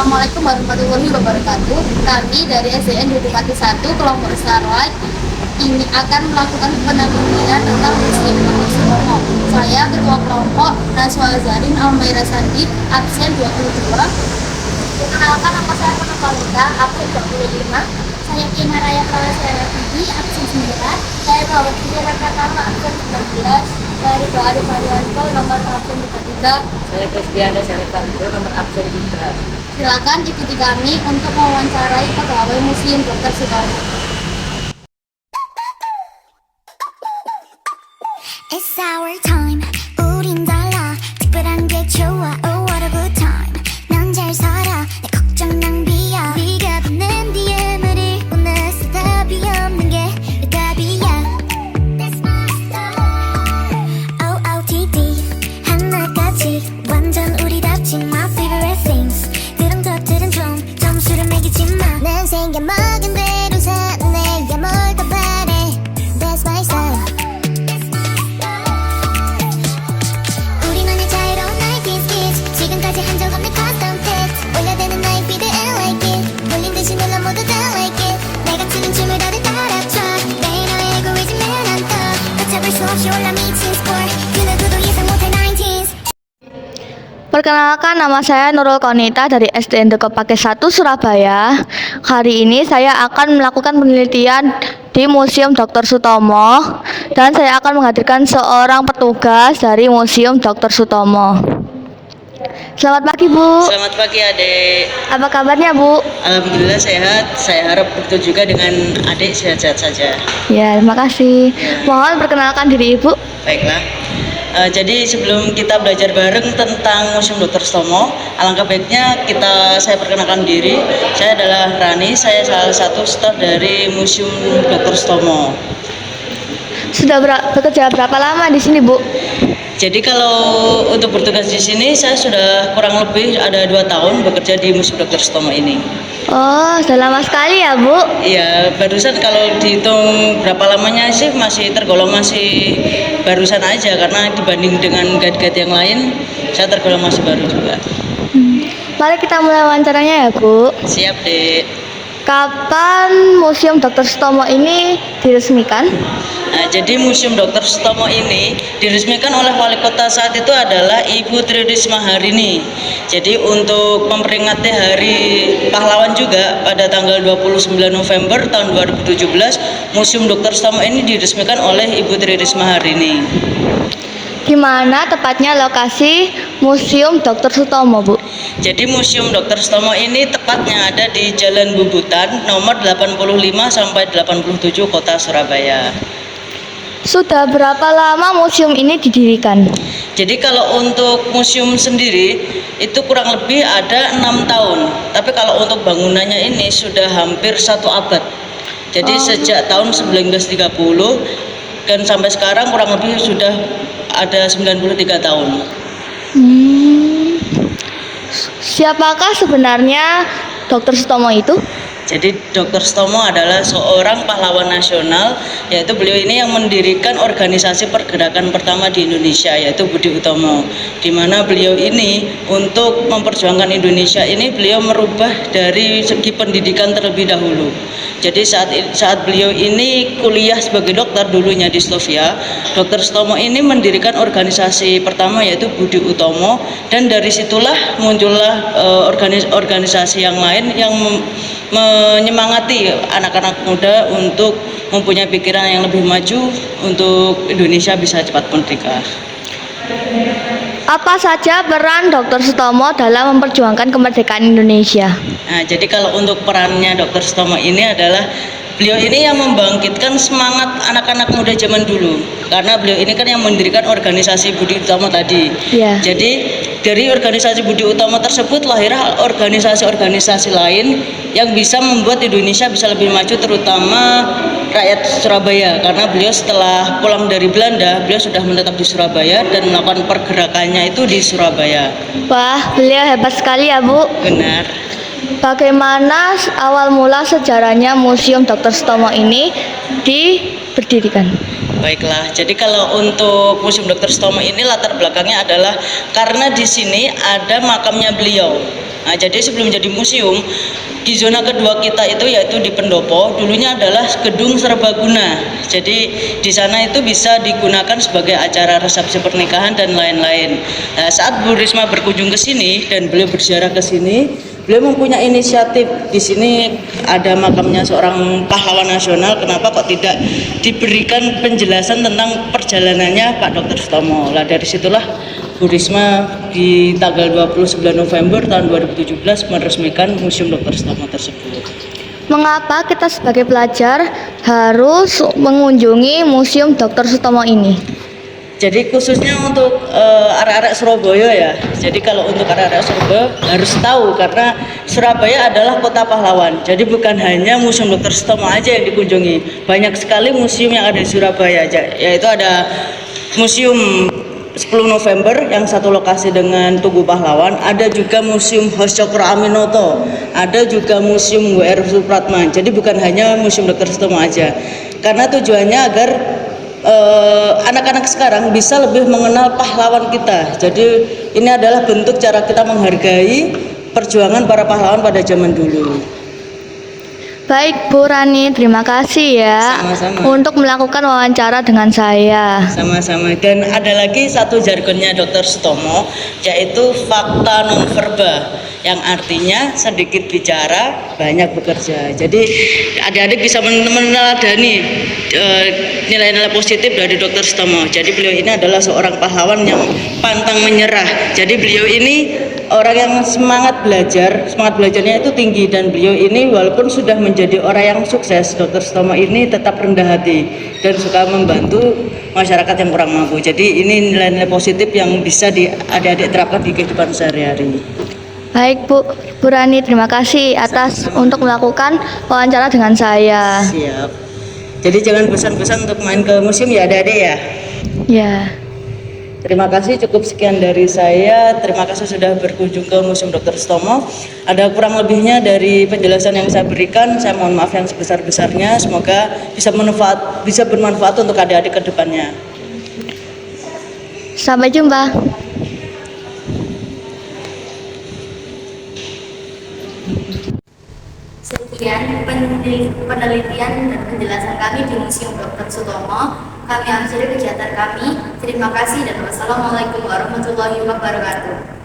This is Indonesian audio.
Assalamualaikum warahmatullahi wabarakatuh. Kami dari SDN Dukati 1 kelompok Starlight ini akan melakukan penelitian tentang Muslim Dr. Sutomo. Saya ketua kelompok Naswa Zarin Almaira Sandi, absen 22. Perkenalkan, nama saya Panita, absen 25. Saya Kina Raya Pralasya Tinggi, absen 9. Saya Bawa Kira Pratama, absen 19. Dari Baru Marianto, nomor absen 23. Saya Kristiana Syarifanto, nomor absen 3. Silakan ikuti kami untuk mewawancarai pegawai Muslim Dr. Sutomo. It's our time. 우린 달라. 특별한 게 좋아. Oh, what a good time. 넌 잘 살아. 내 걱정 낭비야. 네가 보낸 DM을 보냈어. 답이 없는 게 답이야. That's my style. OOTD 하나같이 완전 우리답지. My favorite things. 그런 것들은 좀 점수를 매기지만 난 생겨먹은 대로 사네. 뭘 더 바래. That's my style. 지금까지 한 적 없는 custom fit 올려대는 나의 feed and like it 몰린 듯이 눌러 모두 다 like it 내가 추는 춤을 다들 따라춰 매일 너의 알고리즘에 난 떠 걷잡을 수 없이 올라 미친 sport 그 누구도 예상 못할 19s. Perkenalkan, nama saya Nurul Konita dari SDN Dekopake 1 Surabaya. Hari ini saya akan melakukan penelitian di Museum Dr. Sutomo dan saya akan menghadirkan seorang petugas dari Museum Dr. Sutomo. Selamat pagi, Bu. Selamat pagi, Adik. Apa kabarnya, Bu? Alhamdulillah sehat. Saya harap begitu juga dengan Adik sehat-sehat saja. Ya, terima kasih. Mohon perkenalkan diri Ibu. Baiklah. Jadi sebelum kita belajar bareng tentang Museum Dr. Sutomo, alangkah baiknya saya perkenalkan diri. Saya adalah Rani. Saya salah satu staf dari Museum Dr. Sutomo. Sudah bekerja berapa lama di sini, Bu? Jadi kalau untuk bertugas di sini saya sudah kurang lebih ada 2 tahun bekerja di Museum Dr. Sutomo ini. Oh, sudah lama sekali ya, Bu? Iya, barusan kalau dihitung berapa lamanya sih masih tergolong masih barusan aja karena dibanding dengan guide-guide yang lain saya tergolong masih baru juga. Mari kita mulai wawancaranya ya, Bu. Siap, Dek. Kapan Museum Dr. Sutomo ini diresmikan? Nah, jadi Museum Dr. Sutomo ini diresmikan oleh wali kota saat itu adalah Ibu Tri Risma Harini. Jadi untuk memperingati Hari Pahlawan juga pada tanggal 29 November tahun 2017, Museum Dr. Sutomo ini diresmikan oleh Ibu Tri Risma Harini. Di mana tepatnya lokasi Museum Dr. Sutomo, Bu? Jadi Museum Dr. Sutomo ini tepatnya ada di Jalan Bubutan nomor 85 sampai 87 Kota Surabaya. Sudah berapa lama museum ini didirikan? Jadi kalau untuk museum sendiri itu kurang lebih ada 6 tahun. Tapi kalau untuk bangunannya ini sudah hampir 1 abad. Jadi sejak tahun 1930 dan sampai sekarang kurang lebih sudah ada 93 tahun. Siapakah sebenarnya Dr. Sutomo itu? Jadi Dr. Sutomo adalah seorang pahlawan nasional, yaitu beliau ini yang mendirikan organisasi pergerakan pertama di Indonesia, yaitu Budi Utomo. Di mana beliau ini untuk memperjuangkan Indonesia ini beliau merubah dari segi pendidikan terlebih dahulu. Jadi saat beliau ini kuliah sebagai dokter dulunya di Slovia, Dr. Sutomo ini mendirikan organisasi pertama yaitu Budi Utomo, dan dari situlah muncullah organisasi yang lain yang menyemangati anak-anak muda untuk mempunyai pikiran yang lebih maju untuk Indonesia bisa cepat merdeka. Apa saja peran Dr. Sutomo dalam memperjuangkan kemerdekaan Indonesia? Nah, jadi kalau untuk perannya Dr. Sutomo ini adalah beliau ini yang membangkitkan semangat anak-anak muda zaman dulu, karena beliau ini kan yang mendirikan organisasi Budi Utomo tadi. Ya. Jadi dari organisasi Budi Utomo tersebut lahirlah organisasi-organisasi lain yang bisa membuat Indonesia bisa lebih maju, terutama rakyat Surabaya, karena beliau setelah pulang dari Belanda beliau sudah menetap di Surabaya dan melakukan pergerakannya itu di Surabaya. Wah, beliau hebat sekali ya, Bu. Benar. Bagaimana awal mula sejarahnya Museum Dr. Sutomo ini diberdirikan? Baiklah, jadi kalau untuk Museum Dr. Sutomo ini latar belakangnya adalah karena di sini ada makamnya beliau. Nah, jadi sebelum jadi museum, di zona kedua kita itu yaitu di Pendopo, dulunya adalah gedung serbaguna. Jadi di sana itu bisa digunakan sebagai acara resepsi pernikahan dan lain-lain. Nah, saat Bu Risma berkunjung ke sini dan beliau berziarah ke sini, beliau mempunyai inisiatif. Di sini ada makamnya seorang pahlawan nasional, kenapa kok tidak diberikan penjelasan tentang perjalanannya Pak Dr. Sutomo. Lah dari situlah Bu Risma di tanggal 29 November tahun 2017 meresmikan Museum Dr. Sutomo tersebut. Mengapa kita sebagai pelajar harus mengunjungi Museum Dr. Sutomo ini? Jadi khususnya untuk arek-arek Surabaya ya. Jadi kalau untuk arek-arek Surabaya harus tahu karena Surabaya adalah kota pahlawan. Jadi bukan hanya Museum Dr. Sutomo aja yang dikunjungi. Banyak sekali museum yang ada di Surabaya aja. Yaitu ada Museum 10 November yang satu lokasi dengan Tugu Pahlawan, ada juga Museum Hos Cokro Aminoto, ada juga Museum W.R. Supratman. Jadi bukan hanya Museum Dr. Sutomo aja. Karena tujuannya agar anak-anak sekarang bisa lebih mengenal pahlawan kita. Jadi ini adalah bentuk cara kita menghargai perjuangan para pahlawan pada zaman dulu. Baik Bu Rani, terima kasih ya Sama-sama. untuk melakukan wawancara dengan saya. Sama-sama. Dan ada lagi satu jargonnya Dr. Sutomo, yaitu fakta non verba, yang artinya sedikit bicara banyak bekerja. Jadi adik-adik bisa meneladani nilai-nilai positif dari Dr. Sutomo. Jadi beliau ini adalah seorang pahlawan yang pantang menyerah. Jadi beliau ini orang yang semangat belajarnya itu tinggi, dan beliau ini walaupun sudah menjadi orang yang sukses, Dr. Sutomo ini tetap rendah hati dan suka membantu masyarakat yang kurang mampu. Jadi ini nilai-nilai positif yang bisa adik-adik terapkan di kehidupan sehari-hari. Baik Bu Rani, terima kasih atas untuk melakukan wawancara dengan saya. Siap. Jadi jangan bosan-bosan untuk main ke museum ya adik-adik ya. Ya. Terima kasih, cukup sekian dari saya. Terima kasih sudah berkunjung ke Museum Dr. Sutomo. Ada kurang lebihnya dari penjelasan yang saya berikan, saya mohon maaf yang sebesar-besarnya. Semoga bisa bermanfaat untuk adik-adik ke depannya. Sampai jumpa. Sekian penelitian dan penjelasan kami di Museum Dr. Sutomo. Kami akhiri kegiatan kami. Terima kasih dan wassalamualaikum warahmatullahi wabarakatuh.